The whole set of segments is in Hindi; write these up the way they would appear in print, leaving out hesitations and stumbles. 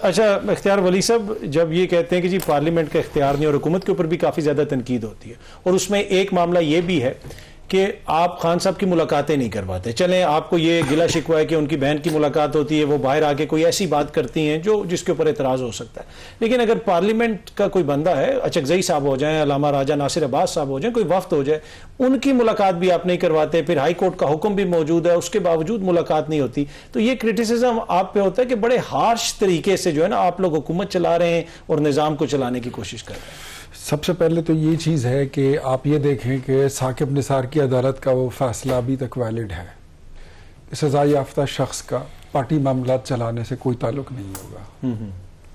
अच्छा इख्तियार वली साहब, जब ये कहते हैं कि जी पार्लियामेंट का इख्तियार नहीं और हुकूमत के ऊपर भी काफ़ी ज़्यादा तनकीद होती है, और उसमें एक मामला ये भी है कि आप खान साहब की मुलाकातें नहीं करवाते। चलें आपको ये गिला शिकवा है कि उनकी बहन की मुलाकात होती है, वो बाहर आके कोई ऐसी बात करती हैं जो जिसके ऊपर एतराज़ हो सकता है, लेकिन अगर पार्लियामेंट का कोई बंदा है, अचकजई साहब हो जाए, अल्लामा राजा नासिर अब्बास साहब हो जाए, कोई वफ्द हो जाए, उनकी मुलाकात भी आप नहीं करवाते, फिर हाई कोर्ट का हुक्म भी मौजूद है, उसके बावजूद मुलाकात नहीं होती, तो ये क्रिटिसिज्म आप पे होता है कि बड़े हार्श तरीके से जो है ना आप लोग हुकूमत चला रहे हैं और निज़ाम को चलाने की कोशिश कर रहे हैं। सबसे पहले तो ये चीज़ है कि आप ये देखें कि साकिब निसार की अदालत का वो फैसला अभी तक वैलिड है। सज़ा याफ्ता शख्स का पार्टी मामला चलाने से कोई ताल्लुक नहीं होगा।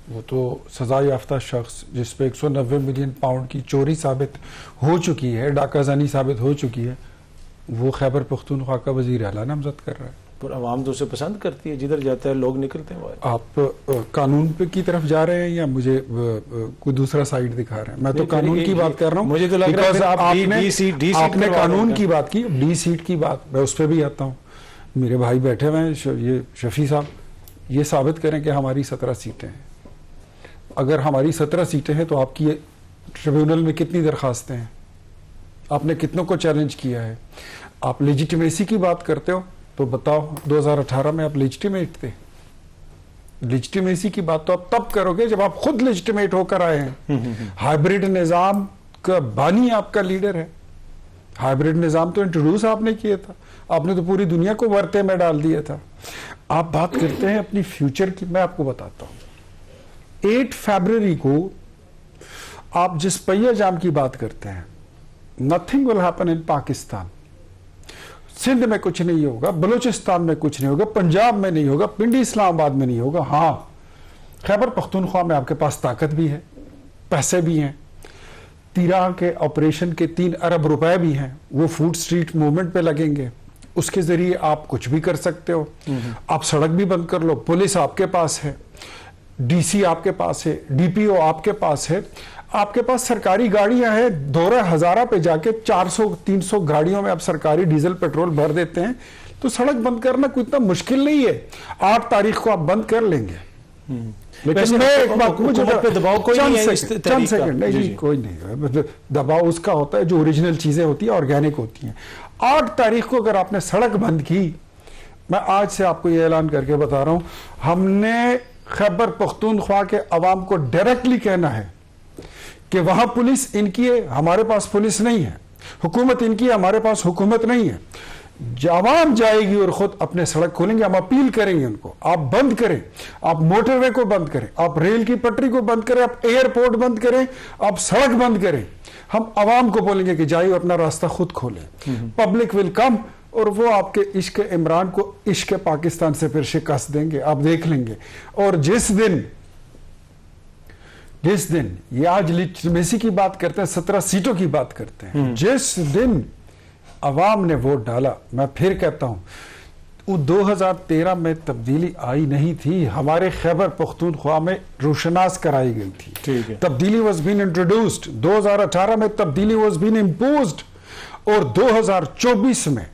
वो तो सज़ा याफ्ता शख्स जिस पे 190 मिलियन पाउंड की चोरी साबित हो चुकी है, डाकाजानी साबित हो चुकी है, वो खैबर पख्तूनख्वा का वज़ीर आला नामज़द कर रहा है। पर आवाम तो उसे पसंद करती है, जिधर जाता है लोग निकलते हैं। आप कानून पे की तरफ जा रहे हैं या मुझे कोई दूसरा साइड दिखा रहे हैं? मैं तो कानून की बात कर रहा हूँ। मुझे तो लग रहा है आपने कानून की बात की, डी सीट की बात, मैं उस पर भी आता हूँ। मेरे भाई बैठे हुए हैं, ये शफी साहब, ये साबित करें कि हमारी 17 सीटें हैं। अगर हमारी 17 सीटें हैं तो आपकी ट्रिब्यूनल में कितनी दरखास्तें हैं? आपने कितनों को चैलेंज किया है? आप लेजिटिमेसी की बात करते हो तो बताओ 2018 में आप लेजिटिमेट थे? लेजिटिमेसी की बात तो आप तब करोगे जब आप खुद लेजिटिमेट होकर आए हैं। हाइब्रिड निजाम का बानी आपका लीडर है। हाइब्रिड निजाम तो इंट्रोड्यूस आपने किया था, आपने तो पूरी दुनिया को वर्ते में डाल दिया था। आप बात करते हैं अपनी फ्यूचर की, मैं आपको बताता हूं। 8 फरवरी को आप जिस पहिया जाम की बात करते हैं, nothing will happen in Pakistan. Sindh में कुछ नहीं होगा, बलूचिस्तान में कुछ नहीं होगा, पंजाब में नहीं होगा, पिंडी इस्लामाबाद में नहीं होगा। हाँ, खैबर पख्तूनख्वा में आपके पास ताकत भी है, पैसे भी हैं, तिरा के ऑपरेशन के 3 अरब रुपए भी हैं, वो फूड स्ट्रीट मूवमेंट पे लगेंगे, उसके जरिए आप कुछ भी कर सकते हो। आप सड़क भी बंद कर लो, पुलिस आपके पास है, डीसी आपके पास है, डीपीओ आपके पास है, आपके पास सरकारी गाड़ियां हैं। दौरा हजारा पे जाके 400-300 गाड़ियों में आप सरकारी डीजल पेट्रोल भर देते हैं, तो सड़क बंद करना कोई इतना मुश्किल नहीं है। 8 तारीख को आप बंद कर लेंगे। लेकिन मैं एक बात, मुझे दबाव कोई नहीं है, चंद सेकंड, नहीं कोई नहीं, दबाव उसका होता है जो ओरिजिनल चीजें होती है, ऑर्गेनिक होती हैं। 8 तारीख को अगर आपने सड़क बंद की, मैं आज से आपको यह ऐलान करके बता रहा हूं, हमने खैबर पख्तूनख्वा के अवाम को डायरेक्टली कहना है कि वहां पुलिस इनकी है, हमारे पास पुलिस नहीं है, हुकूमत इनकी है, हमारे पास हुकूमत नहीं है। जवान जाएगी और खुद अपने सड़क खोलेंगे, हम अपील करेंगे उनको, आप बंद करें, आप मोटरवे को बंद करें, आप रेल की पटरी को बंद करें, आप एयरपोर्ट बंद करें, आप सड़क बंद करें। हम अवाम को बोलेंगे कि जाइए अपना रास्ता खुद खोलें, पब्लिक विल कम, और वो आपके इश्क इमरान को इश्क पाकिस्तान से फिर शिकस्त देंगे, आप देख लेंगे। और जिस दिन ये आज लेजिटिमेसी की बात करते हैं, 17 सीटों की बात करते हैं, जिस दिन अवाम ने वोट डाला, मैं फिर कहता हूं, वो 2013 में तब्दीली आई नहीं थी, हमारे खैबर पख्तूनख्वा में रोशनास कराई गई थी। तब्दीली वॉज बीन इंट्रोड्यूस्ड, 2018 में तब्दीली वॉज बीन इम्पोज्ड, और 2024 में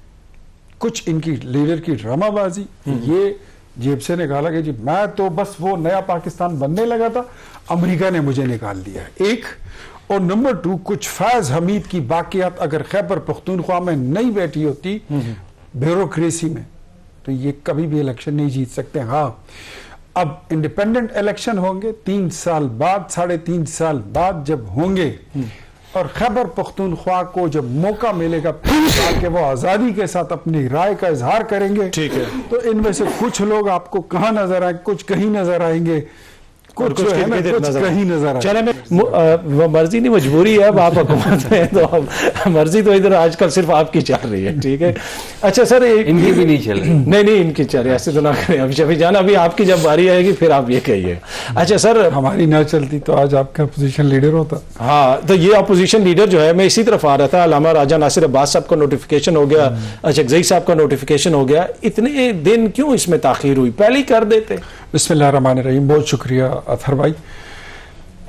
कुछ इनकी लीडर की ड्रामाबाजी, ये जेब से निकाला गया जी, मैं तो बस वो नया पाकिस्तान बनने लगा था, अमेरिका ने मुझे निकाल दिया, एक। और नंबर 2, कुछ फैज हमीद की बाकियात अगर खैबर पख्तूनख्वा में नहीं बैठी होती ब्यूरोक्रेसी में, तो ये कभी भी इलेक्शन नहीं जीत सकते। हाँ, अब इंडिपेंडेंट इलेक्शन होंगे 3 साल बाद, 3.5 साल बाद जब होंगे, और खैबर पख्तूनख्वा को जब मौका मिलेगा फिर कि वो आजादी के साथ अपनी राय का इजहार करेंगे, ठीक है, तो इनमें से कुछ लोग आपको कहां नजर आए, कुछ कहीं नजर आएंगे, कुछ कहीं नजर चले में मर्जी नहीं मजबूरी है। अब आप हुकूमत में, तो अब मर्जी तो इधर आजकल सिर्फ आपकी चल रही है, ठीक है। अच्छा सर, इनकी भी नहीं चल रही। नहीं इनकी चल रही, ऐसे तो ना करें। अब शफी जान, अभी आपकी जब बारी आएगी फिर आप ये कहिए। अच्छा सर, हमारी ना चलती तो आज आपका अपोजिशन लीडर होता। हाँ, तो ये अपोजिशन लीडर जो है, मैं इसी तरफ आ रहा था, अल्लामा राजा नासिर अब्बास साहब का नोटिफिकेशन हो गया, अचकजई साहब का नोटिफिकेशन हो गया, इतने दिन क्यों इसमें ताखीर हुई? पहले ही कर देते। बिस्मिल्लाहिर्रहमानिर्रहीम, बहुत शुक्रिया अतहर भाई।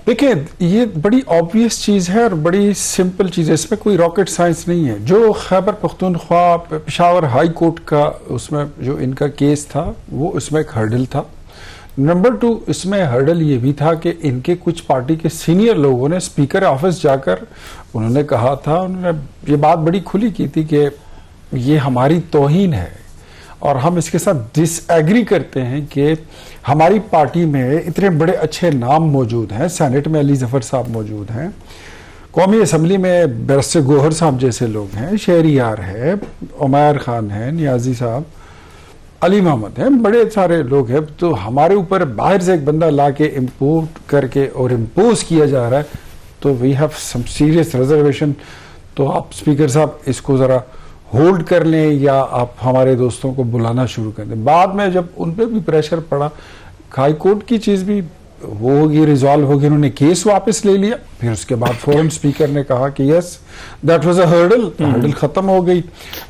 देखिए, ये बड़ी ऑब्वियस चीज़ है और बड़ी सिंपल चीज़ है, इसमें कोई रॉकेट साइंस नहीं है। जो खैबर पख्तूनख्वा पेशावर हाई कोर्ट का उसमें जो इनका केस था, वो उसमें एक हर्डल था। नंबर 2, इसमें हर्डल ये भी था कि इनके कुछ पार्टी के सीनियर लोगों ने स्पीकर ऑफिस जाकर उन्होंने कहा था, उन्होंने ये बात बड़ी खुली की थी कि ये हमारी तौहीन है और हम इसके साथ डिसएग्री करते हैं कि हमारी पार्टी में इतने बड़े अच्छे नाम मौजूद हैं। सेनेट में अली जफर साहब मौजूद हैं, कौमी असम्बली में बैरिस्टर गोहर साहब जैसे लोग हैं, शहरियार है, उमैर खान है, नियाजी साहब, अली मोहम्मद हैं, बड़े सारे लोग हैं। तो हमारे ऊपर बाहर से एक बंदा ला के इम्पोर्ट करके और इम्पोज किया जा रहा है, तो we have some serious reservation. तो आप स्पीकर साहब इसको ज़रा होल्ड कर लें या आप हमारे दोस्तों को बुलाना शुरू कर दें। बाद में जब उन पर भी प्रेशर पड़ा, हाई कोर्ट की चीज़ भी वो होगी, रिजॉल्व होगी, उन्होंने केस वापस ले लिया। फिर उसके बाद फौरन स्पीकर ने कहा कि yes that was a hurdle खत्म हो गई।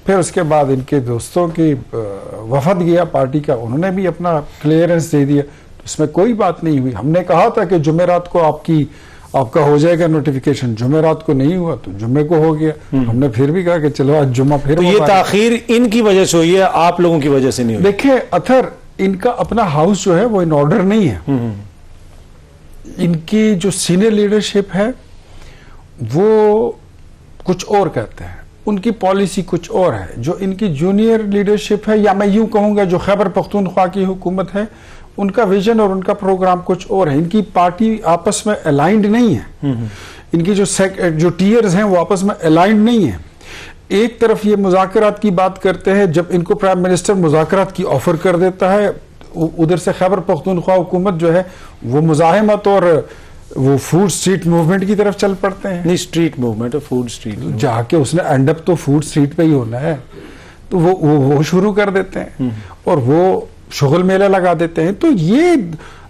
फिर उसके बाद इनके दोस्तों की वफद गया पार्टी का, उन्होंने भी अपना क्लियरेंस दे दिया, तो इसमें कोई बात नहीं हुई। हमने कहा था कि जुमेरात को आपका हो जाएगा नोटिफिकेशन, जुमेरात को नहीं हुआ तो जुम्मे को हो गया। हमने फिर भी कहा कि चलो आज जुम्मा फिर। तो ये ताखीर इनकी वजह से हुई है, आप लोगों की वजह से नहीं हुई? देखिए अथर, इनका अपना हाउस जो है वो इन ऑर्डर नहीं है। इनकी जो सीनियर लीडरशिप है वो कुछ और कहते हैं, उनकी पॉलिसी कुछ और है। जो इनकी जूनियर लीडरशिप है, या मैं यूं कहूंगा जो खैबर पख्तूनख्वा की हुकूमत है, उनका विजन और उनका प्रोग्राम कुछ और है। इनकी पार्टी आपस में अलाइंड नहीं है। इनकी जो टीयर्स हैं वो आपस में अलाइंड नहीं है। एक तरफ ये मुज़ाकरात की बात करते हैं, जब इनको प्राइम मिनिस्टर मुज़ाकरात की ऑफर कर देता है, उधर से खैबर पख्तूनख्वा हुकूमत जो है वो मुजाहिमत और वो फूड स्ट्रीट मूवमेंट की तरफ चल पड़ते हैं। नहीं, स्ट्रीट मूवमेंट और फूड स्ट्रीट जाके उसने एंड अप तो फूड स्ट्रीट पे ही होना है, तो वो शुरू कर देते हैं और वो शुगल मेला लगा देते हैं। तो ये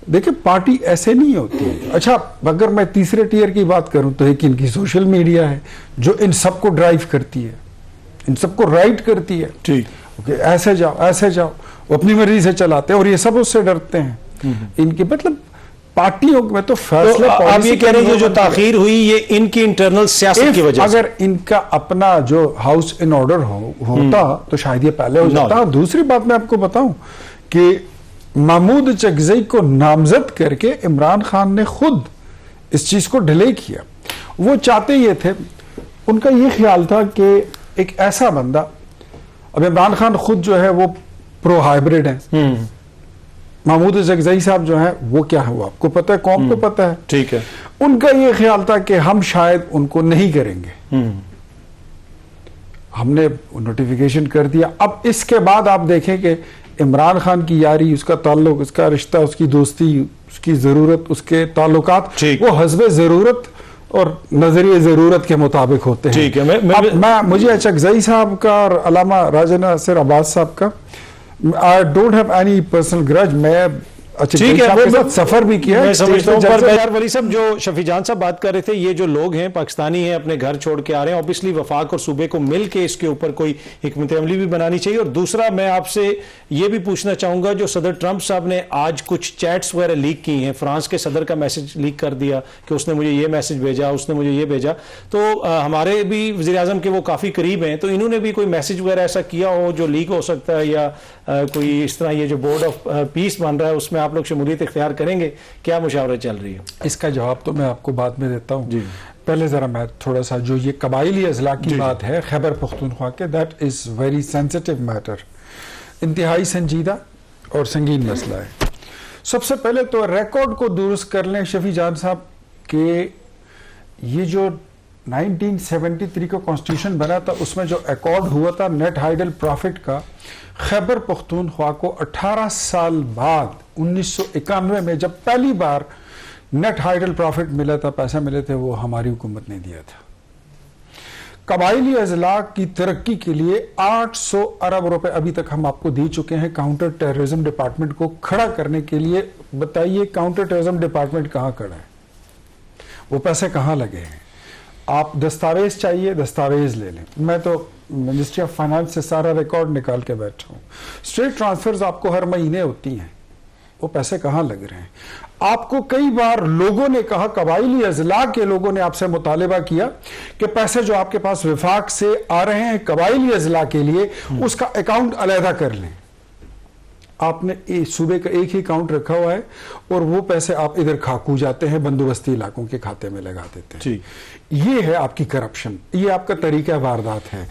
देखिए पार्टी ऐसे नहीं होती है। अच्छा, अगर मैं तीसरे टीयर की बात करूं तो एक इनकी सोशल मीडिया है जो इन सबको ड्राइव करती है, इन सबको राइट करती है। ठीक, ओके, ऐसे जाओ ऐसे जाओ, वो अपनी मर्जी से चलाते हैं और ये सब उससे डरते हैं। इनके मतलब पार्टियों में तो फैसले, तो आप ये कह रहे हैं जो ताखीर हुई ये इनकी इंटरनल सियासत की वजह से। अगर इनका अपना जो हाउस इन ऑर्डर होता तो शायद ये पहले हो जाता। दूसरी बात मैं आपको बताऊं कि महमूद चगजई को नामजद करके इमरान खान ने खुद इस चीज को डिले किया। वो चाहते ये थे, उनका ये ख्याल था कि एक ऐसा बंदा, अब इमरान खान खुद जो है वो प्रो हाइब्रिड है, महमूद चगजई साहब जो है वो क्या है वो आपको पता है, कौम को पता है। ठीक है, उनका ये ख्याल था कि हम शायद उनको नहीं करेंगे। हमने नोटिफिकेशन कर दिया। अब इसके बाद आप देखें कि इमरान खान की यारी, उसका ताल्लुक, उसका रिश्ता, उसकी दोस्ती, उसकी जरूरत, उसके ताल्लुकात वो हस्बे जरूरत और नजरिए जरूरत के मुताबिक होते हैं। ठीक है, मैं मुझे चगजई साहब का और अलामा राजा नासिर अब्बास साहब का I don't have any personal grudge. मैं ठीक है, सफर भी किया। मैं समझता हूं, पर वली साहब जो शफी जान साहब बात कर रहे थे, ये जो लोग हैं पाकिस्तानी हैं, अपने घर छोड़ के आ रहे हैं, ऑब्वियसली वफाक और सूबे को मिल के इसके ऊपर कोई हिकमत अमली भी बनानी चाहिए। और दूसरा मैं आपसे ये भी पूछना चाहूंगा, जो सदर ट्रंप साहब ने आज कुछ चैट्स वगैरह लीक की हैं, फ्रांस के सदर का मैसेज लीक कर दिया कि उसने मुझे ये मैसेज भेजा, उसने मुझे ये भेजा, तो हमारे भी वज़ीर आज़म के वो काफ़ी करीब हैं, तो इन्होंने भी कोई मैसेज वगैरह ऐसा किया हो जो लीक हो सकता है, या कोई इस तरह ये जो बोर्ड ऑफ पीस बन रहा है उसमें आप लोग शमूलियत इख्तियार करेंगे? क्या मुशावरत चल रही है? इसका जवाब तो मैं आपको बाद में देता हूँ। पहले जरा मैं थोड़ा सा जो ये कबायली अजला की बात है खैबर पख्तूनख्वा के, that is very sensitive matter, इंतहाई संजीदा और संगीन मसला है। सबसे पहले तो रिकॉर्ड को दुरुस्त कर लें शफी जान साहब के, ये जो 1973 का कॉन्स्टिट्यूशन बना था उसमें जो अकॉर्ड हुआ था नेट हाइडल प्रॉफिट का, खैबर पख्तूनख्वा को 18 साल बाद 1991 में जब पहली बार नेट हाइडल प्रॉफिट मिला था, पैसा मिले थे, वो हमारी हुकूमत ने दिया था। कबायली अजला की तरक्की के लिए 800 अरब रुपए अभी तक हम आपको दे चुके हैं काउंटर टेररिज्म डिपार्टमेंट को खड़ा करने के लिए। बताइए काउंटर टेररिज्म डिपार्टमेंट कहां खड़ा है, वो पैसे कहां लगे हैं? आप दस्तावेज चाहिए, दस्तावेज ले लें। मैं तो मिनिस्ट्री ऑफ फाइनेंस से सारा रिकॉर्ड निकाल के बैठा हूं। स्ट्रेट ट्रांसफर्स आपको हर महीने होती हैं, वो पैसे कहां लग रहे हैं? आपको कई बार लोगों ने कहा, कबायली अजला के लोगों ने आपसे मुतालिबा किया कि पैसे जो आपके पास विफाक से आ रहे हैं कबायली अजला के लिए, उसका अकाउंट अलहदा कर लें। आपने सूबे का एक ही अकाउंट रखा हुआ है और वो पैसे आप इधर खाकू जाते हैं, बंदोबस्ती इलाकों के खाते में लगा देते हैं। जी। ये है आपकी करप्शन, ये आपका तरीका वारदात है।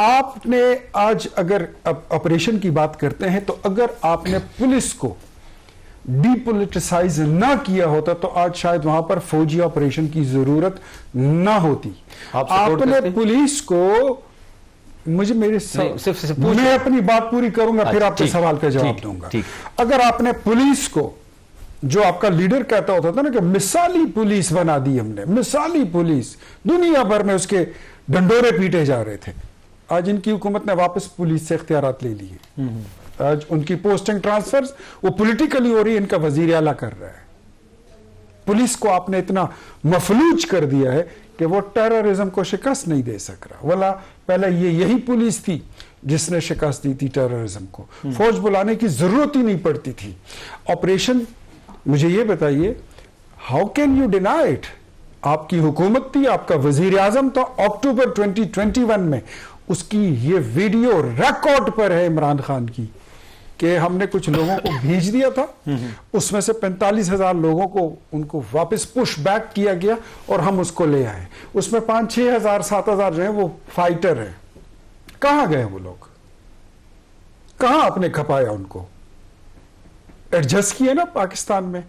आपने आज अगर ऑपरेशन की बात करते हैं तो अगर आपने पुलिस को डीपोलिटिसाइज ना किया होता तो आज शायद वहां पर फौजी ऑपरेशन की जरूरत ना होती। आपने पुलिस को, मुझे मैं अपनी बात पूरी करूंगा, फिर आपके सवाल का जवाब दूंगा। अगर आपने पुलिस को, जो आपका लीडर कहता होता था ना कि मिसाली पुलिस बना दी हमने, मिसाली पुलिस, दुनिया भर में उसके डंडोरे पीटे जा रहे थे, आज इनकी हुकूमत ने वापस पुलिस से इख्तियारात ले लिए। आज उनकी पोस्टिंग ट्रांसफर्स वो पॉलिटिकली हो रही है, इनका वजीर आला कर रहा है। पुलिस को आपने इतना मफलूज कर दिया है कि वो टेररिज्म को शिकस्त नहीं दे सक रहा। वाला पहले यही पुलिस थी जिसने शिकस्त दी थी टेररिज्म को, फौज बुलाने की जरूरत ही नहीं पड़ती थी। ऑपरेशन, मुझे ये बताइए, how can you deny it? आपकी हुकूमत थी, आपका वजीर आजम था, अक्टूबर 2021 में उसकी ये वीडियो रिकॉर्ड पर है इमरान खान की कि हमने कुछ लोगों को भेज दिया था, उसमें से 45,000 लोगों को उनको वापस पुश बैक किया गया और हम उसको ले आए। उसमें 5-6 हजार 7 हजार जो है वो फाइटर है। कहां गए वो लोग? कहां आपने खपाया उनको? एडजस्ट किए ना पाकिस्तान में,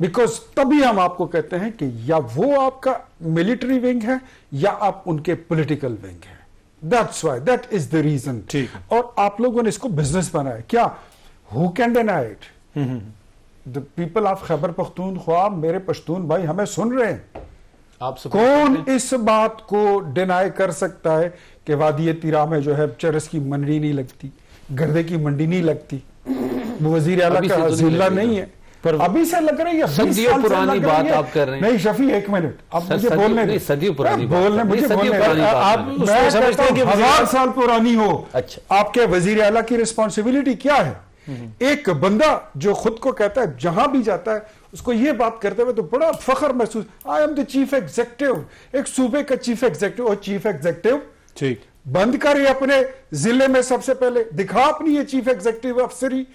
बिकॉज तभी हम आपको कहते हैं कि या वो आपका मिलिट्री विंग है या आप उनके पॉलिटिकल विंग है। That's why, that is the reason. और आप लोगों ने इसको बिजनेस बनाया। क्या who can deny it? The people of Khyber Pakhtunkhwa, मेरे पश्तून भाई हमें सुन रहे हैं, कौन इस बात को डिनाई कर सकता है कि वादी तिरा में जो है चरस की मंडी नहीं लगती, गर्दे की मंडी नहीं लगती? वो वजीर आला का जिला नहीं है, पर अभी से लग रही है। सदियों पुरानी बात आप कर रहे हैं। नहीं शफी, एक मिनट, आप मुझे बोलने, सदियों पुरानी बोलने, मुझे बोलने, आप मैं समझते हैं कि 1000 साल पुरानी हो। अच्छा, आपके वजीर आला की रिस्पॉन्सिबिलिटी क्या है? एक बंदा जो खुद को कहता है, जहां भी जाता है उसको ये बात करते हुए तो बड़ा फख्र महसूस, I am the chief executive, एक सूबे का चीफ एग्जीक्यूटिव। और चीफ एग्जीक्यूटिव ठीक बंद कर अपने जिले में, सबसे पहले दिखा अपनी ये चीफ एग्जीक्यूटिव अफसरी